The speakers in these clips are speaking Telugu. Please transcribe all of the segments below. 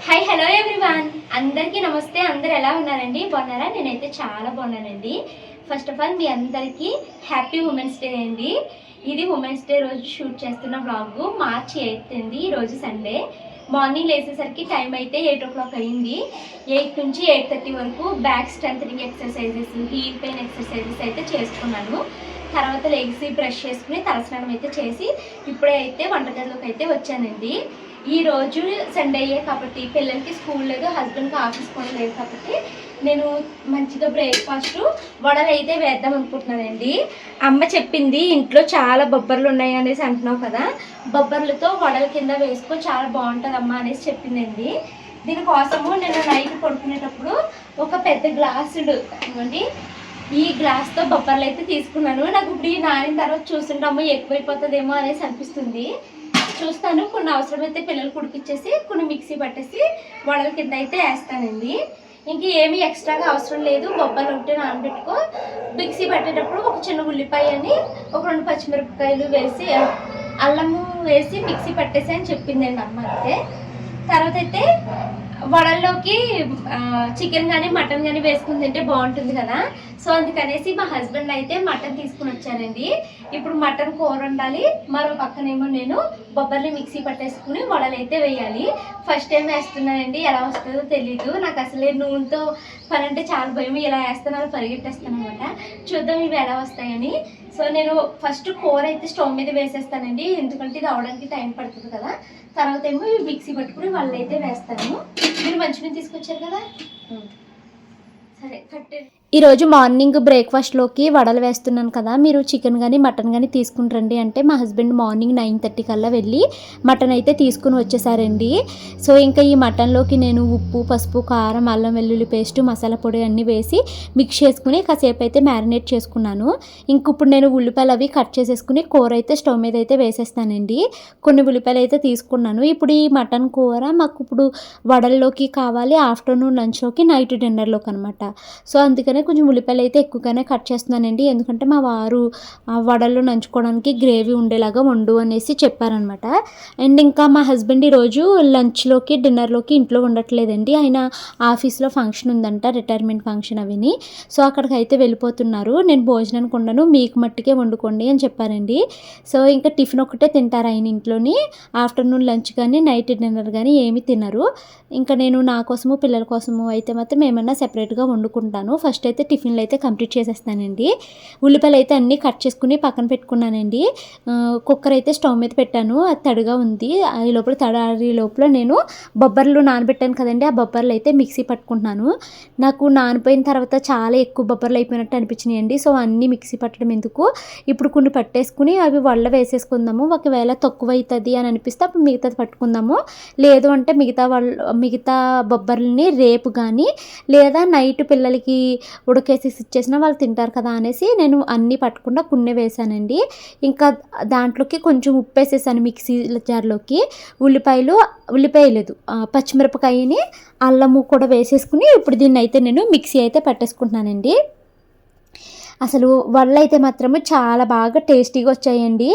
హాయ్ హలో ఎవ్రీవన్, అందరికీ నమస్తే. అందరు ఎలా ఉన్నారండి? బాగున్నారా? నేనైతే చాలా బాగున్నానండి. ఫస్ట్ ఆఫ్ ఆల్ మీ అందరికీ హ్యాపీ ఉమెన్స్ డే అండి. ఇది ఉమెన్స్ డే రోజు షూట్ చేస్తున్న వ్లాగ్. మార్చ్ 8 అండి, ఈరోజు సండే. మార్నింగ్ లేసేసరికి టైం అయితే 8 o'clock అయింది. 8 నుంచి 8:30 వరకు back strengthening exercises, heel pain exercises అయితే చేసుకున్నాను. తర్వాత లెగ్స్ బ్రష్ చేసుకుని తలస్నానం అయితే చేసి ఇప్పుడే అయితే వంటగదిలోకి అయితే వచ్చానండి. ఈ రోజు సండే అయ్యే కాబట్టి పిల్లలకి స్కూల్ లేదు, హస్బెండ్కి ఆఫీస్ కూడా లేదు కాబట్టి నేను మంచిగా బ్రేక్ఫాస్ట్ వడలు అయితే వేద్దాం అనుకుంటున్నానండి. అమ్మ చెప్పింది ఇంట్లో చాలా బొబ్బర్లు ఉన్నాయి అనేసి అంటున్నావు కదా, బొబ్బర్లతో వడల కింద వేసుకో చాలా బాగుంటుంది అమ్మ అనేసి చెప్పిందండి. దీనికోసము నేను నైట్ పడుకునేటప్పుడు ఒక పెద్ద గ్లాసుడు ఇవ్వండి, ఈ గ్లాస్తో బొబ్బర్లు అయితే తీసుకున్నాను. నాకు ఇప్పుడు ఈ నానిన తర్వాత చూస్తుంటాము ఎక్కువైపోతుందేమో అనేసి అనిపిస్తుంది. చూస్తాను, కొన్ని అవసరమైతే పిల్లలు కుడికిచ్చేసి కొన్ని మిక్సీ పట్టేసి వడల కింద అయితే వేస్తానండి. ఇంక ఏమీ ఎక్స్ట్రాగా అవసరం లేదు. బొబ్బలు ఉంటే నానబెట్టుకో, మిక్సీ పట్టేటప్పుడు ఒక చిన్న ఉల్లిపాయ అని ఒక 2 పచ్చిమిరపకాయలు వేసి అల్లము వేసి మిక్సీ పట్టేసి అని చెప్పిందండి అమ్మ. అయితే తర్వాత అయితే వడల్లోకి చికెన్ కానీ మటన్ కానీ వేసుకుని తింటే బాగుంటుంది కదా. సో అందుకనేసి మా హస్బెండ్ అయితే మటన్ తీసుకుని వచ్చారండి. ఇప్పుడు మటన్ కూర ఉండాలి, మరో పక్కనేమో నేను బొబ్బర్ని మిక్సీ పట్టేసుకుని వడలు అయితే వేయాలి. ఫస్ట్ టైం వేస్తున్నానండి, ఎలా వస్తుందో తెలీదు. నాకు అసలే నూనెతో పని అంటే చాలా భయం. ఇలా వేస్తాను అలా పరిగెట్టేస్తాను అనమాట. చూద్దాం ఇవి ఎలా వస్తాయని. సో నేను ఫస్ట్ కూర అయితే స్టవ్ మీద వేసేస్తానండి, ఎందుకంటే ఇది అవడానికి టైం పడుతుంది కదా. తర్వాత ఏమో ఇవి మిక్సీ పట్టుకుని వాళ్ళు అయితే వేస్తాను. మీరు మంచిగా తీసుకొచ్చారు కదా, సరే కట్టే. ఈరోజు మార్నింగ్ బ్రేక్ఫాస్ట్లోకి వడలు వేస్తున్నాను కదా, మీరు చికెన్ కానీ మటన్ కానీ తీసుకుంటారండి అంటే మా హస్బెండ్ మార్నింగ్ 9:30 కల్లా వెళ్ళి మటన్ అయితే తీసుకుని వచ్చేసారండి. సో ఇంకా ఈ మటన్లోకి నేను ఉప్పు, పసుపు, కారం, అల్లం వెల్లుల్లి పేస్ట్, మసాలా పొడి అన్నీ వేసి మిక్స్ చేసుకుని కాసేపు అయితే మ్యారినేట్ చేసుకున్నాను. ఇంక ఇప్పుడు నేను ఉల్లిపాయలు అవి కట్ చేసేసుకుని కూర అయితే స్టవ్ మీద అయితే వేసేస్తానండి. కొన్ని ఉల్లిపాయలు అయితే తీసుకున్నాను. ఇప్పుడు ఈ మటన్ కూర మాకు ఇప్పుడు వడల్లోకి కావాలి, ఆఫ్టర్నూన్ లంచ్లోకి, నైట్ డిన్నర్లోకి అనమాట. సో అందుకని కొంచెం ఉల్లిపాయలు అయితే ఎక్కువగానే కట్ చేస్తున్నానండి, ఎందుకంటే మా వారు వడల్లో నంచుకోవడానికి గ్రేవీ ఉండేలాగా వండు అనేసి చెప్పారనమాట. అండ్ ఇంకా మా హస్బెండ్ ఈరోజు లంచ్లోకి డిన్నర్లోకి ఇంట్లో ఉండట్లేదండి, ఆయన ఆఫీస్లో ఫంక్షన్ ఉందంట, రిటైర్మెంట్ ఫంక్షన్ అవిని. సో అక్కడికి అయితే వెళ్ళిపోతున్నారు. నేను భోజనానికి ఉండను, మీకు మట్టికే వండుకోండి అని చెప్పారండి. సో ఇంకా టిఫిన్ ఒకటే తింటారు ఆయన ఇంట్లోని. ఆఫ్టర్నూన్ లంచ్ కానీ నైట్ డిన్నర్ కానీ ఏమీ తినరు. ఇంకా నేను నా కోసము పిల్లల కోసము అయితే మాత్రం ఏమన్నా సెపరేట్గా వండుకుంటాను. ఫస్ట్ అయితే టిఫిన్లు అయితే కంప్లీట్ చేసేస్తానండి. ఉల్లిపాయలు అయితే అన్నీ కట్ చేసుకుని పక్కన పెట్టుకున్నానండి. కుక్కర్ అయితే స్టవ్ మీద పెట్టాను, అది తడిగా ఉంది. ఈ లోపల తడారి లోపల నేను బొబ్బర్లు నానబెట్టాను కదండి, ఆ బొబ్బర్లు అయితే మిక్సీ పట్టుకుంటున్నాను. నాకు నానిపోయిన తర్వాత చాలా ఎక్కువ బొబ్బర్లు అయిపోయినట్టు అనిపించినాయండి. సో అన్నీ మిక్సీ పట్టడం ఎందుకు, ఇప్పుడు కొన్ని పట్టేసుకుని అవి వల్ల వేసేసుకుందాము. ఒకవేళ తక్కువ అవుతుంది అని అనిపిస్తే అప్పుడు మిగతాది పట్టుకుందాము, లేదు అంటే మిగతా బొబ్బర్లని రేపు కానీ లేదా నైట్ పిల్లలకి ఉడకేసి ఇచ్చేసినా వాళ్ళు తింటారు కదా అనేసి నేను అన్నీ పట్టకుండా కొన్ని వేసానండి. ఇంకా దాంట్లోకి కొంచెం ఉప్పు వేసేసాను మిక్సీ జార్లోకి. ఉల్లిపాయ లేదు, పచ్చిమిరపకాయని అల్లము కూడా వేసేసుకుని ఇప్పుడు దీన్ని అయితే నేను మిక్సీ అయితే పట్టేసుకుంటున్నానండి. అసలు వడలు అయితే మాత్రము చాలా బాగా టేస్టీగా వచ్చాయండి.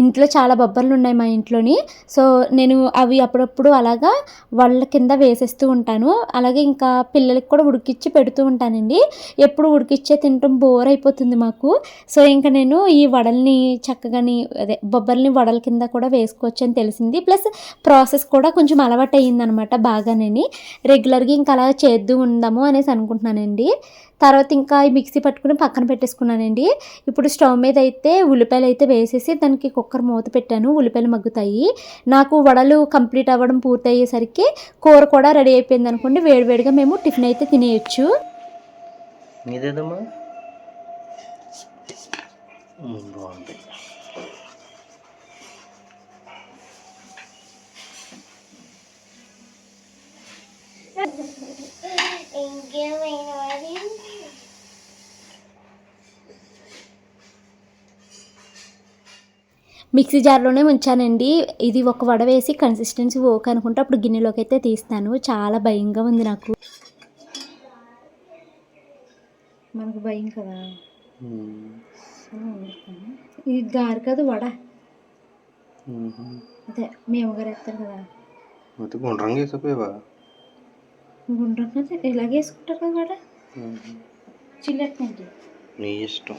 ఇంట్లో చాలా బొబ్బర్లు ఉన్నాయి మా ఇంట్లోని. సో నేను అవి అప్పుడప్పుడు అలాగా వడల కింద వేసేస్తూ ఉంటాను. అలాగే ఇంకా పిల్లలకి కూడా ఉడికిచ్చి పెడుతూ ఉంటానండి. ఎప్పుడు ఉడికిచ్చే తినటం బోర్ అయిపోతుంది మాకు. సో ఇంకా నేను ఈ వడల్ని చక్కగాని బొబ్బర్ని వడల కింద కూడా వేసుకోవచ్చు అని తెలిసింది. ప్లస్ ప్రాసెస్ కూడా కొంచెం అలవాటు అయ్యిందనమాట బాగానే. రెగ్యులర్గా ఇంకా అలా చేద్దు ఉందాము అనేసి అనుకుంటున్నానండి. తర్వాత ఇంకా ఈ మిక్సీ పట్టుకుని పక్కన పెట్టేసుకున్నానండి. ఇప్పుడు స్టవ్ మీద అయితే ఉల్లిపాయలు అయితే వేసేసి దానికి కుక్కర్ మూత పెట్టాను, ఉల్లిపాయలు మగ్గుతాయి. నాకు వడలు కంప్లీట్ అవ్వడం పూర్తి అయ్యేసరికి కూర కూడా రెడీ అయిపోయింది అనుకోండి. వేడివేడిగా మేము టిఫిన్ అయితే తినేయచ్చు. మిక్సీ జార్లోనే ఉంచానండి. ఇది ఒక వడ వేసి కన్సిస్టెన్సీ ఓకే అనుకుంటే అప్పుడు గిన్నెలోకి అయితే తీస్తాను. చాలా భయంగా ఉంది నాకు. మనకు భయం కదా, ఇది గారు కాదు వడ, అదే మీ అమ్మగారు వేస్తారు కదా. గుండ్రంగా వేసిపోయావా? గుండ్రంగా ఇలాగే వేసుకుంటారు కదా చిల్లెట్టండి నీ ఇష్టం.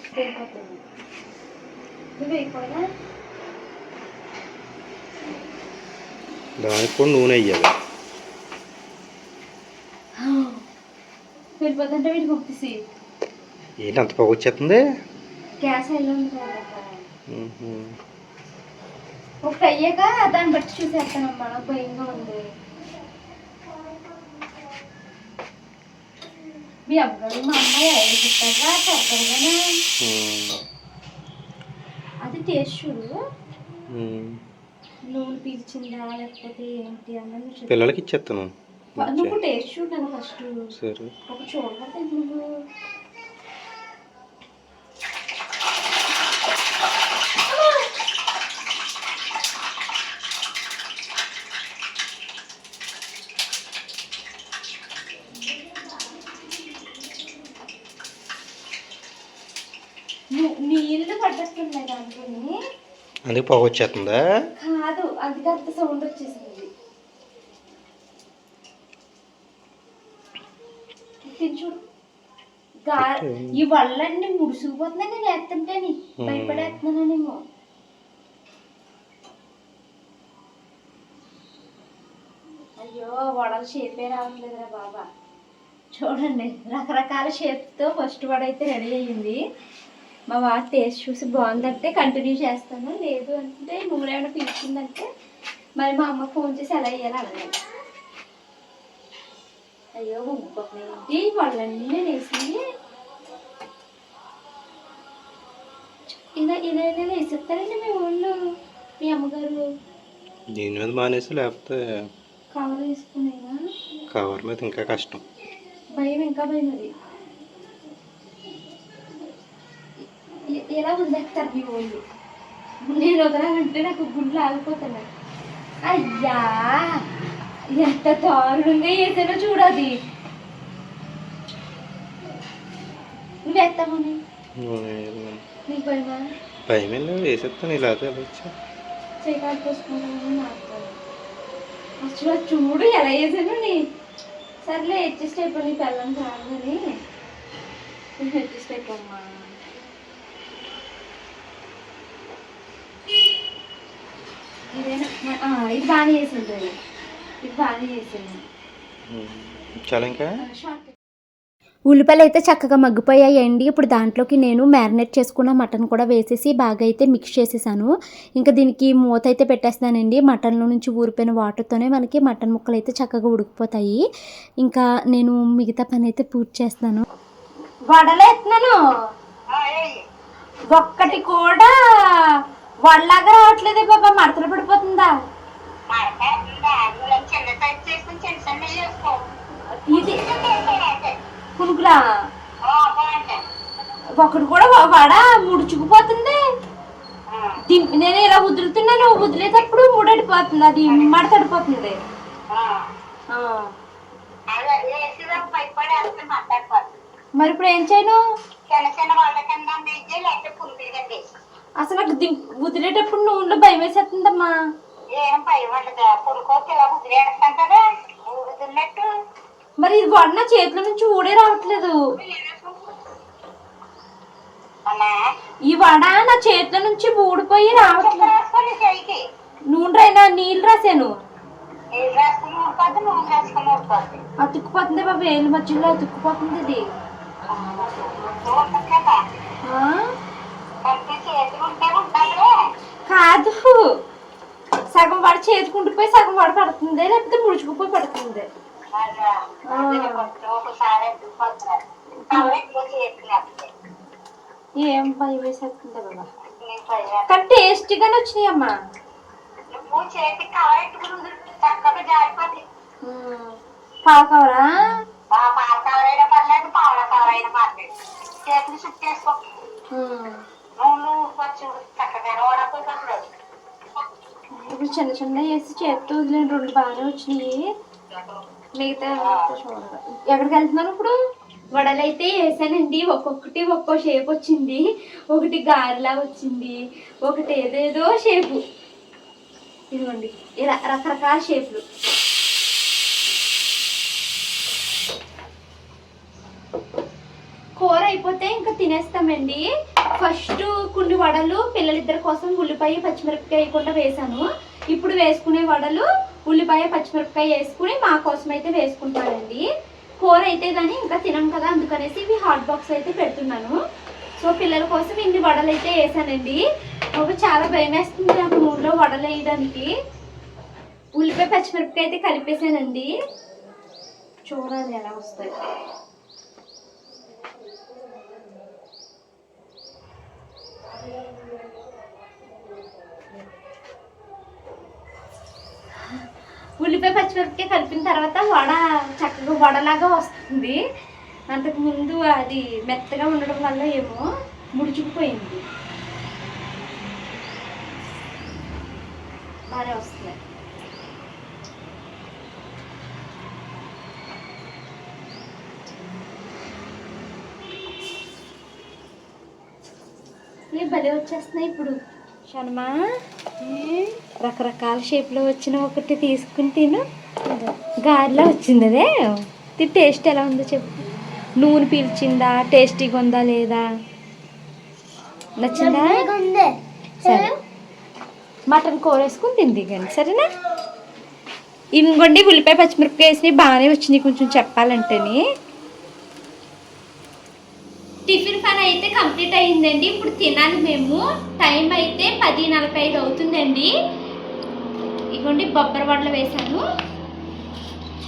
దానికి కూడా నూనె వేయాలి. వెళ్ళిపోతుంటే వీటికి పంపిసి ఏంటి అంత పొగ వచ్చేస్తుంది? గ్యాస్ ఎలా ఉంటుంది ఒకటి అయ్యాక దాన్ని బట్టి చూసేస్తానమ్మా, నాకు భయంగా ఉంది. మీ అబ్బాయి మా అమ్మాయి చెప్తారా చెప్పగానే అది టేస్ట్ చూడు నూనె పీల్చిందా లేకపోతే ఏంటి అన్నది పిల్లలకి ఇచ్చేస్తాను. నువ్వు టేస్ట్ చూడాను ఫస్ట్. సరే ఒక చూడబోతే నువ్వు నీళ్ళు పడ్డట్టున్నాయి దాంట్లో. అందుకే పొగ వచ్చేస్తుందా? కాదు, అందుకే అంత సౌండ్ వచ్చేసింది. చూడు ఈ వళ్ళన్నీ ముడుసుకుపోతున్నాయి. నేను వేస్తుంటేని భయపడేస్తున్నానేమో. అయ్యో వడలు షేపే రావట్లేదురా బాబా. చూడండి రకరకాల షేప్తో ఫస్ట్ వడ అయితే రెడీ అయ్యింది. మా వాడు టేస్ట్ చూసి బాగుందంటే కంటిన్యూ చేస్తాను, లేదు అంటే నూనె ఏమైనా పీల్చిందంటే మరి మా అమ్మ ఫోన్ చేసి ఎలా వేయాలి అడగాలి. అయ్యో ఏంటి వాళ్ళన్నీ నేను వేసింది ఇలా ఇలా ఇలా వేసేస్తారండి మీ ఊళ్ళో మీ అమ్మగారు? దీని మీద మానేసి లేకపోతే కవర్ వేసుకునేనా? కవర్ మీద ఇంకా కష్టం. భయం, ఇంకా భయం. అది ఎలా వదిలేస్తారు మీ ఊళ్ళు? నేను వదలాలంటే నాకు గుండెలు ఆగిపోతున్నాయి. అయ్యా ఎంత దారుణంగా వేసానో చూడాలి. నువ్వు వేస్తామని నీకు భయమా? భయమే వేసేస్తాను. ఇలా చేయకాలు పోసుకుంటామని మాట్లాడు. అసలు చూడు ఎలా వేసాను నీ. సర్లే అడ్జస్ట్ అయిపో, నీ పిల్లని కాదు కానీ నేను అడ్జస్ట్ అయిపోమ్మా. ఇదేనా ఇది బాగానే వేసింది, ఇది బాగానే వేసింది. చాలా ఇంకా ఉల్లిపాయలు అయితే చక్కగా మగ్గిపోయాయండి. ఇప్పుడు దాంట్లోకి నేను మ్యారినేట్ చేసుకున్న మటన్ కూడా వేసేసి బాగా అయితే మిక్స్ చేసేసాను. ఇంకా దీనికి మూత అయితే పెట్టేస్తానండి. మటన్లో నుంచి ఊరిపోయిన వాటర్తోనే మనకి మటన్ ముక్కలు అయితే చక్కగా ఉడికిపోతాయి. ఇంకా నేను మిగతా పని అయితే పూర్తి చేస్తాను. వడలేస్తున్నాను, ఒక్కటి కూడా వడలాగా రావట్లేదే బాబా. మడతలు పడిపోతుందా? ఇది పునుకులా ఒకటి కూడా వడ ముడుచుకుపోతుంది. నేను ఇలా వదులుతున్నాను, వదిలేటప్పుడు ముడడిపోతుంది, అది మడతడిపోతుంది. మరి ఇప్పుడు ఏం చేయను? అసలు నాకు వదిలేటప్పుడు నూనెలో భయం వేసేస్తుందమ్మా. మరి ఇది వడ నా చేతుల నుంచి ఊడే రావట్లేదు. ఈ వడ నా చేతుల నుంచి ఊడిపోయి రావట్లేదు. నూనె రైనా నీళ్ళు రాసాను, అతుక్కుపోతుంది బాబు. వేలు మధ్యలో అతుక్కుపోతుంది ఇది. కాదు, సగం వడ చేతుకుండిపోయి సగం వడ పడుతుంది, లేకపోతే ముడుచుకుపోయి పడుతుంది. ఏం భయం వేసేస్తుంది బాబా. కానీ టేస్టీగానే వచ్చినాయమ్మా. పాలకవరా? ఇప్పుడు చిన్న చిన్న వేసి చేతితో వదిలేను, 2 బాగానే వచ్చినాయి. మిగతా చూడాలి. ఎక్కడికి వెళ్తున్నాను ఇప్పుడు? వడలు అయితే వేసానండి. ఒక్కొక్కటి ఒక్కో షేప్ వచ్చింది. ఒకటి గారెలా వచ్చింది, ఒకటి ఏదేదో షేపు. ఇదిగోండి ఇలా రకరకాల షేపులు. తినేస్తామండి. ఫస్ట్ కొన్ని వడలు పిల్లలిద్దరి కోసం ఉల్లిపాయ పచ్చిమిరపకాయ వేయకుండా వేసాను. ఇప్పుడు వేసుకునే వడలు ఉల్లిపాయ పచ్చిమిరపకాయ వేసుకుని మా కోసం అయితే వేసుకుంటానండి. కూర అయితే కానీ ఇంకా తినం కదా, అందుకనేసి ఇవి హాట్ బాక్స్ అయితే పెడుతున్నాను. సో పిల్లల కోసం ఇన్ని వడలు అయితే వేసానండి. ఒక చాలా భయం వేస్తుంది నాకు నూనెలో వడలు వేయడానికి. ఉల్లిపాయ పచ్చిమిరపకాయ అయితే కలిపేసానండి. చూడాలి ఎలా వస్తాయి. ఉల్లిపాయ పచ్చిమిరపకాయ కలిపిన తర్వాత వడ చక్కగా వడలాగా వస్తుంది. అంతకుముందు అది మెత్తగా ఉండడం వల్ల ఏమో ముడుచుకుపోయింది. బాగా వస్తుంది. భలే వచ్చేస్తున్నాయి ఇప్పుడు. శర్మా రకరకాల షేప్లో వచ్చిన ఒకటి తీసుకుని తిను. గారెలా వచ్చింది అదే. టేస్ట్ ఎలా ఉందో చెప్పు. నూనె పీల్చిందా, టేస్టీగా ఉందా లేదా, నచ్చిందా? సరే మటన్ కూర వేసుకుని తింది కానీ సరేనా. ఇంకొండి ఉల్లిపాయ పచ్చిమిరపకాయ వేసి బాగానే వచ్చింది కొంచెం చెప్పాలంటేని. టిఫిన్ పని అయితే కంప్లీట్ అయ్యిందండి. ఇప్పుడు తినాలి మేము. టైం అయితే 10:45 అవుతుందండి. ఇదిగోండి బొబ్బరి వడలు వేసాను.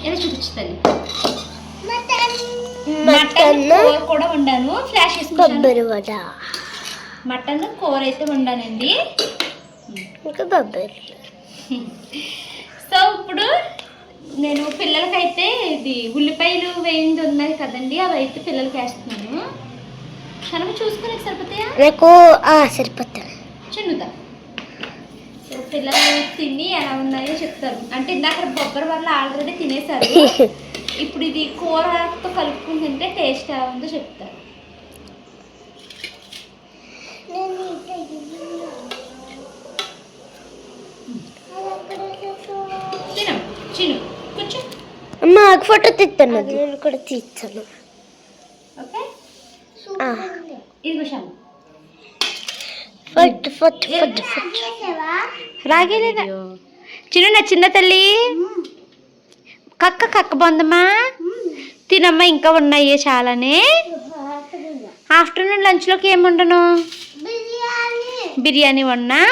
ఏదో చూపించుతాను. మటన్ కూర కూడా వండాను. ఫ్లాష్ వేసుకున్నాను. మటన్ కూర అయితే వండానండి. సో ఇప్పుడు నేను పిల్లలకైతే ఇది ఉల్లిపాయలు వేయింది ఉన్నది కదండి, అవి అయితే పిల్లలకి వేస్తున్నాను. కనుక చూసుకుని సరిపోతాయా? నాకు సరిపోతాయి. చిన్నదా. సో పిల్లలు తిని ఎలా ఉన్నాయో చెప్తారు. అంటే ఇందాక బొబ్బరి వల్ల ఆల్రెడీ తినేసారు. ఇప్పుడు ఇది కూరతో కలుపుకుని తింటే టేస్ట్ ఎలా ఉందో చెప్తారు. తినం చిన్న కొంచెం మాకు ఫోటో తీస్తాను. నేను కూడా తీస్తాను. ఓకే ఇది రాగేలేదా చిన్న నా చిన్న తల్లి. కక్క బొందమ్మా తినమ్మా. ఇంకా ఉన్నాయి చాలానే. ఆఫ్టర్నూన్ లంచ్లోకి ఏమి వండను? బిర్యానీ వండా.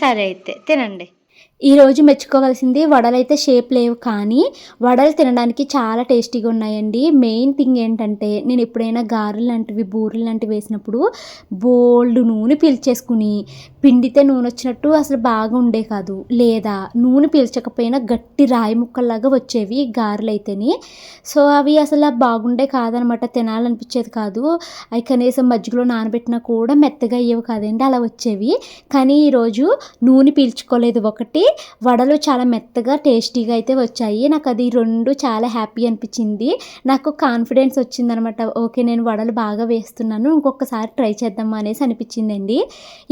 సరే అయితే తినండి. ఈరోజు మెచ్చుకోవాల్సింది వడలు అయితే షేప్ లేవు, కానీ వడలు తినడానికి చాలా టేస్టీగా ఉన్నాయండి. మెయిన్ థింగ్ ఏంటంటే నేను ఎప్పుడైనా గారెలు లాంటివి బూరెలు లాంటివి వేసినప్పుడు బోల్డ్ నూనె పీల్చేసుకుని పిండితే నూనె వచ్చినట్టు అసలు బాగా ఉండే కాదు, లేదా నూనె పీల్చకపోయినా గట్టి రాయి ముక్కల్లాగా వచ్చేవి గారెలు అయితేని. సో అవి అసలు బాగుండే కాదనమాట, తినాలనిపించేది కాదు. అవి కనీసం మజ్జిగలో నానబెట్టినా కూడా మెత్తగా అయ్యేవి కాదండి, అలా వచ్చేవి. కానీ ఈరోజు నూనె పీల్చుకోలేదు ఒకటి, వడలు చాలా మెత్తగా టేస్టీగా అయితే వచ్చాయి. నాకు అది రెండు చాలా హ్యాపీ అనిపించింది. నాకు కాన్ఫిడెన్స్ వచ్చిందనమాట. ఓకే నేను వడలు బాగా వేస్తున్నాను, ఇంకొకసారి ట్రై చేద్దామా అనేసి అనిపించిందండి.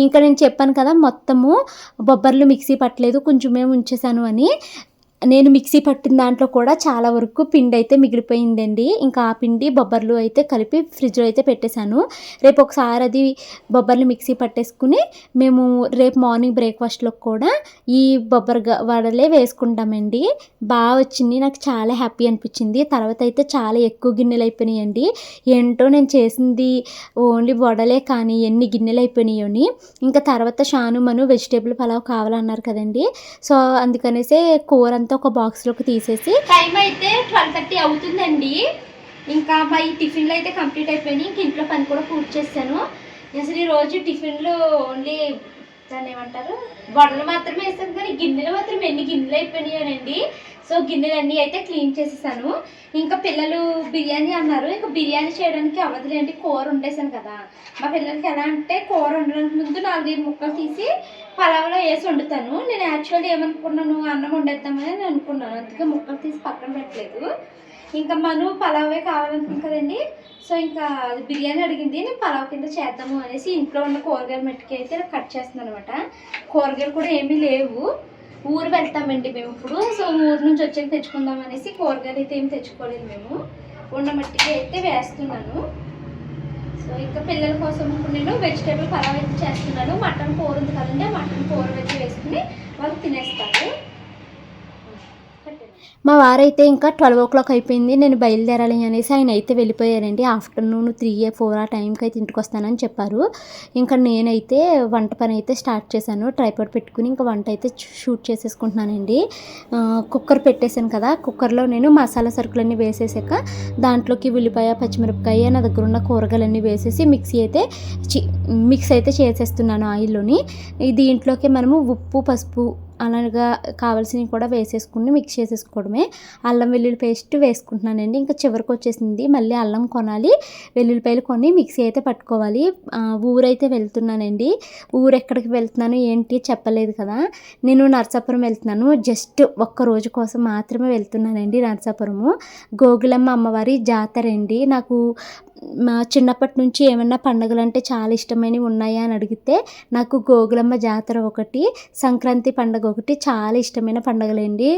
ఇంకా నేను చెప్పాను కదా మొత్తము బొబ్బర్లు మిక్సీ పట్టలేదు, కొంచెమే ఉంచేసాను అని. నేను మిక్సీ పట్టిన దాంట్లో కూడా చాలా వరకు పిండి అయితే మిగిలిపోయిందండి. ఇంకా ఆ పిండి బొబ్బర్లు అయితే కలిపి ఫ్రిడ్జ్లో అయితే పెట్టేశాను. రేపు ఒకసారి అది బొబ్బర్లు మిక్సీ పట్టేసుకుని మేము రేపు మార్నింగ్ బ్రేక్ఫాస్ట్లో కూడా ఈ బొబ్బరి వడలే వేసుకుంటామండి. బాగా వచ్చింది, నాకు చాలా హ్యాపీ అనిపించింది. తర్వాత అయితే చాలా ఎక్కువ గిన్నెలు అయిపోయినాయండి. ఏంటో నేను చేసింది ఓన్లీ వడలే కానీ ఎన్ని గిన్నెలు అయిపోయినాయని. ఇంకా తర్వాత షాను వెజిటేబుల్ పలావ్ కావాలన్నారు కదండి, సో అందుకనేసి కూర అంతా ఒక బాక్స్లోకి తీసేసి. టైం అయితే 12:30 అవుతుందండి. ఇంకా మా ఈ టిఫిన్లు అయితే కంప్లీట్ అయిపోయినాయి. ఇంక ఇంట్లో పని కూడా పూర్తి చేశాను. అసలు ఈరోజు టిఫిన్లు ఓన్లీ దాన్ని ఏమంటారు వడలు మాత్రమే వేస్తాను, కానీ గిన్నెలు మాత్రం ఎన్ని గిన్నెలు అయిపోయినాయనండి. సో గిన్నెలన్నీ అయితే క్లీన్ చేసేసాను. ఇంకా పిల్లలు బిర్యానీ అన్నారు, ఇంకా బిర్యానీ చేయడానికి అవ్వదులేంటి, కూర వండేసాను కదా. మా పిల్లలకి ఎలా అంటే కూర వండడానికి ముందు 4-5 ముక్కలు తీసి పలావ్లో వేసి వండుతాను. నేను యాక్చువల్లీ ఏమనుకున్నాను, అన్నం వండేద్దామని నేను అనుకున్నాను, అందుకే ముక్కలు తీసి పక్కన పెట్టలేదు. ఇంకా పలావే కావాలనుకుంది కదండి, సో ఇంకా అది బిర్యానీ అడిగింది, నేను పలావ్ కింద చేద్దాము అనేసి ఇంట్లో ఉన్న కూరగాయలు మట్టుకి అయితే కట్ చేస్తున్నాను అనమాట. కూరగాయలు కూడా ఏమీ లేవు, ఊరు వెళ్తామండి మేము ఇప్పుడు. సో ఊరు నుంచి వచ్చాక తెచ్చుకుందాం అనేసి కూరగాయలు అయితే ఏమి తెచ్చుకోలేదు మేము. ఉన్న మట్టికి అయితే వేస్తున్నాను. సో ఇంకా పిల్లల కోసం ఇప్పుడు నేను వెజిటేబుల్ పలావ్ అయితే చేస్తున్నాను. మటన్ కూర ఉంది కదండి, ఆ మటన్ కూర అయితే వేసుకుని వాళ్ళు తినేస్తారు. మా వారైతే ఇంకా 12 అయిపోయింది, నేను బయలుదేరాలి అనేసి ఆయన అయితే వెళ్ళిపోయారండి. ఆఫ్టర్నూన్ 3-4 ఆ టైంకి అయితే ఇంటికి వస్తానని చెప్పారు. ఇంకా నేనైతే వంట పని అయితే స్టార్ట్ చేశాను. ట్రైపాడ్ పెట్టుకుని ఇంకా వంట అయితే షూట్ చేసేసుకుంటున్నానండి. కుక్కర్ పెట్టేశాను కదా, కుక్కర్లో నేను మసాలా సరుకులన్నీ వేసేసాక దాంట్లోకి ఉల్లిపాయ, పచ్చిమిరపకాయ, నా దగ్గర ఉన్న కూరగాయలన్నీ వేసేసి మిక్స్ అయితే చేసేస్తున్నాను ఆయిల్లోని. దీంట్లోకి మనము ఉప్పు, పసుపు అలాగా కావాల్సినవి కూడా వేసేసుకుని మిక్స్ చేసేసుకోవడమే. అల్లం వెల్లుల్లి పేస్ట్ వేసుకుంటున్నానండి. ఇంకా చివరికి వచ్చేసింది, మళ్ళీ అల్లం కొనాలి, వెల్లుల్లిపాయలు కొని మిక్సీ అయితే పట్టుకోవాలి. ఊరైతే వెళ్తున్నానండి. ఊరు ఎక్కడికి వెళ్తున్నాను ఏంటి చెప్పలేదు కదా, నేను నరసాపురం వెళ్తున్నాను. జస్ట్ ఒక్క రోజు కోసం మాత్రమే వెళ్తున్నానండి. నరసాపురము గోగులమ్మ అమ్మవారి జాతర అండి. నాకు మా చిన్నప్పటి నుంచి ఏమన్నా పండుగలు అంటే చాలా ఇష్టమైనవి ఉన్నాయా అని అడిగితే నాకు గోగులమ్మ జాతర ఒకటి, సంక్రాంతి పండుగ ఒకటి చాలా ఇష్టమైన పండుగలండి.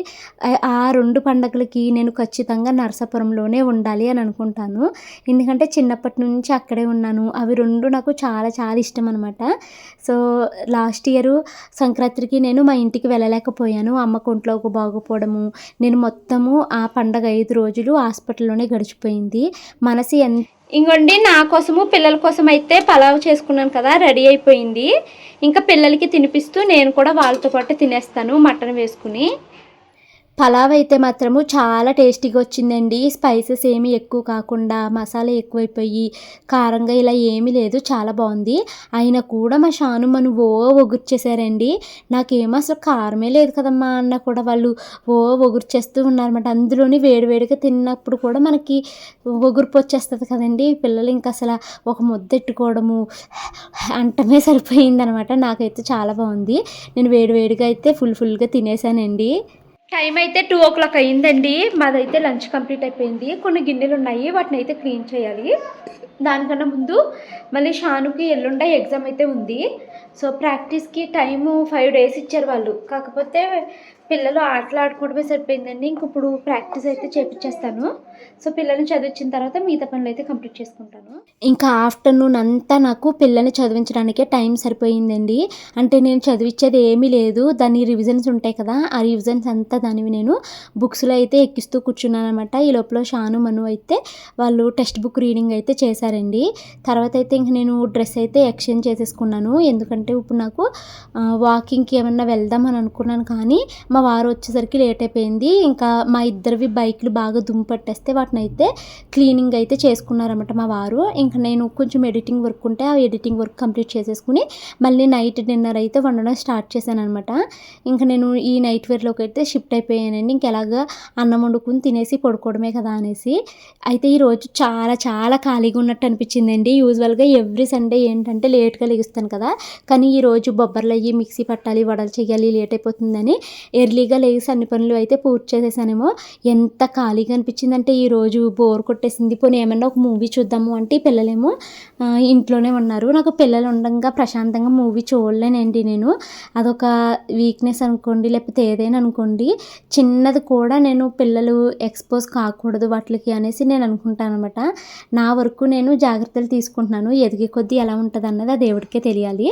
ఆ 2 పండుగలకి నేను ఖచ్చితంగా నరసాపురంలోనే ఉండాలి అని అనుకుంటాను. ఎందుకంటే చిన్నప్పటి నుంచి అక్కడే ఉన్నాను. అవి 2 నాకు చాలా చాలా ఇష్టం అనమాట. సో లాస్ట్ ఇయర్ సంక్రాంతికి నేను మా ఇంటికి వెళ్ళలేకపోయాను. అమ్మకు ఒంట్లో బాగోపోవడము, నేను మొత్తము ఆ పండగ 5 రోజులు హాస్పిటల్లోనే గడిచిపోయింది. మనసు ఇంకోండి నా కోసము పిల్లల కోసం అయితే పలావ్ చేసుకున్నాను కదా, రెడీ అయిపోయింది. ఇంకా పిల్లలకి తినిపిస్తూ నేను కూడా వాళ్ళతో పాటు తినేస్తాను మటన్ వేసుకుని. పలావ్ అయితే మాత్రము చాలా టేస్టీగా వచ్చిందండి. స్పైసెస్ ఏమీ ఎక్కువ కాకుండా, మసాలా ఎక్కువైపోయి కారంగా ఇలా ఏమీ లేదు, చాలా బాగుంది. అయినా కూడా మా షాను మను ఒగుర్చేసారండి. నాకేమో అసలు కారమే లేదు కదమ్మా అన్న కూడా వాళ్ళు ఒగుర్చేస్తూ ఉన్నారన్నమాట. అందులోని వేడివేడిగా తిన్నప్పుడు కూడా మనకి ఒగుర్పు వచ్చేస్తుంది కదండి. పిల్లలు ఇంకా అసలు ఒక ముద్దెట్టుకోవడము అంటమే సరిపోయిందనమాట. నాకైతే చాలా బాగుంది. నేను వేడివేడిగా అయితే ఫుల్గా తినేసానండి. టైం అయితే 2 అయిందండి. మాదైతే లంచ్ కంప్లీట్ అయిపోయింది. కొన్ని గిన్నెలు ఉన్నాయి, వాటిని అయితే క్లీన్ చేయాలి. దానికన్నా ముందు మళ్ళీ షానుకి ఎల్లుండే ఎగ్జామ్ అయితే ఉంది. సో ప్రాక్టీస్కి టైము 5 days ఇచ్చారు వాళ్ళు. కాకపోతే పిల్లలు ఆటలు ఆడుకోవడమే సరిపోయిందండి. ఇంక ఇప్పుడు ప్రాక్టీస్ అయితే చేపించేస్తాను. సో పిల్లల్ని చదివించిన తర్వాత మిగతా పనులు అయితే కంప్లీట్ చేసుకుంటాను. ఇంకా ఆఫ్టర్నూన్ అంతా నాకు పిల్లల్ని చదివించడానికే టైం సరిపోయిందండి. అంటే నేను చదివించేది ఏమీ లేదు, దాని రివిజన్స్ ఉంటాయి కదా, ఆ రివిజన్స్ అంతా దానివి నేను బుక్స్లో అయితే ఎక్కిస్తూ కూర్చున్నాను అనమాట. ఈ లోపల షాను మను అయితే వాళ్ళు టెక్స్ట్ బుక్ రీడింగ్ అయితే చేశారండి. తర్వాత అయితే ఇంక నేను డ్రెస్ అయితే ఎక్స్చేంజ్ చేసేసుకున్నాను. ఎందుకంటే ఇప్పుడు నాకు వాకింగ్కి ఏమన్నా వెళ్దాం అని అనుకున్నాను, కానీ మా వారు వచ్చేసరికి లేట్ అయిపోయింది. ఇంకా మా ఇద్దరివి బైక్లు బాగా దుమ్ము పట్టేస్తే వాటిని అయితే క్లీనింగ్ అయితే చేసుకున్నారన్నమాట మా వారు. ఇంకా నేను కొంచెం ఎడిటింగ్ వర్క్ ఉంటే ఆ ఎడిటింగ్ వర్క్ కంప్లీట్ చేసేసుకుని మళ్ళీ నైట్ డిన్నర్ అయితే వండడం స్టార్ట్ చేశాను అనమాట. ఇంకా నేను ఈ నైట్ వేర్లోకి అయితే షిఫ్ట్ అయిపోయానండి. ఇంకెలాగా అన్నం వండుకుని తినేసి పడుకోవడమే కదా అనేసి. అయితే ఈరోజు చాలా చాలా ఖాళీగా ఉన్నట్టు అనిపించిందండి. యూజువల్గా ఎవ్రీ సండే ఏంటంటే లేట్గా లెగుస్తాను కదా, కానీ ఈరోజు బొబ్బర్లు అయ్యి మిక్సీ పట్టాలి, వడలు చేయాలి, లేట్ అయిపోతుందని ఎర్లీగా లేసి అన్ని పనులు అయితే పూర్తి చేసేసానేమో. ఎంత ఖాళీగా అనిపించిందంటే ఈరోజు బోర్ కొట్టేసింది. పోనీ ఏమన్నా ఒక మూవీ చూద్దాము అంటే పిల్లలేమో ఇంట్లోనే ఉన్నారు. నాకు పిల్లలు ఉండగా ప్రశాంతంగా మూవీ చూడలేనండి నేను. అదొక వీక్నెస్ అనుకోండి, లేకపోతే ఏదైనా అనుకోండి. చిన్నది కూడా నేను పిల్లలు ఎక్స్పోజ్ కాకూడదు వాటికి అనేసి నేను అనుకుంటాను అనమాట. నా వరకు నేను జాగ్రత్తలు తీసుకుంటున్నాను. ఎదిగే కొద్దీ ఎలా ఉంటుంది అన్నది ఆ దేవుడికే తెలియాలి.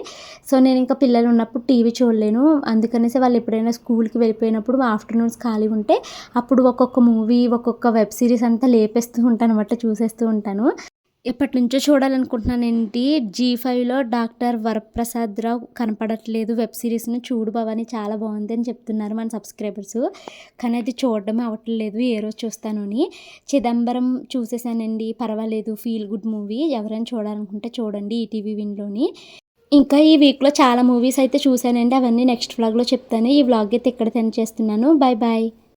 సో నేను ఇంకా పిల్లలు ఉన్నప్పుడు టీవీ చూడలేను. అందుకనేసి వాళ్ళు ఎప్పుడైనా స్కూల్కి వెళ్ళిపోయినప్పుడు ఆఫ్టర్నూన్స్ ఖాళీ ఉంటే అప్పుడు ఒక్కొక్క మూవీ, ఒక్కొక్క వెబ్ సిరీస్ అంతా లేపేస్తూ ఉంటాను అనమాట, చూసేస్తూ ఉంటాను. ఎప్పటి నుంచో చూడాలనుకుంటున్నానండి. G5లో డాక్టర్ వరప్రసాద్ రావు కనపడట్లేదు వెబ్ సిరీస్ని, చూడు భవాని చాలా బాగుంది అని చెప్తున్నారు మన సబ్స్క్రైబర్స్. కానీ అది చూడడమే అవ్వట్లేదు, ఏ రోజు చూస్తాను అని. చిదంబరం చూసేసానండి, పర్వాలేదు, ఫీల్ గుడ్ మూవీ. ఎవరైనా చూడాలనుకుంటే చూడండి, ఈటీవీ విన్లోని. ఇంకా ఈ వీక్లో చాలా మూవీస్ అయితే చూశానండి. అవన్నీ నెక్స్ట్ వ్లాగ్లో చెప్తాను. ఈ వ్లాగ్ అయితే ఇక్కడ సెండ్ చేస్తున్నాను. Bye bye.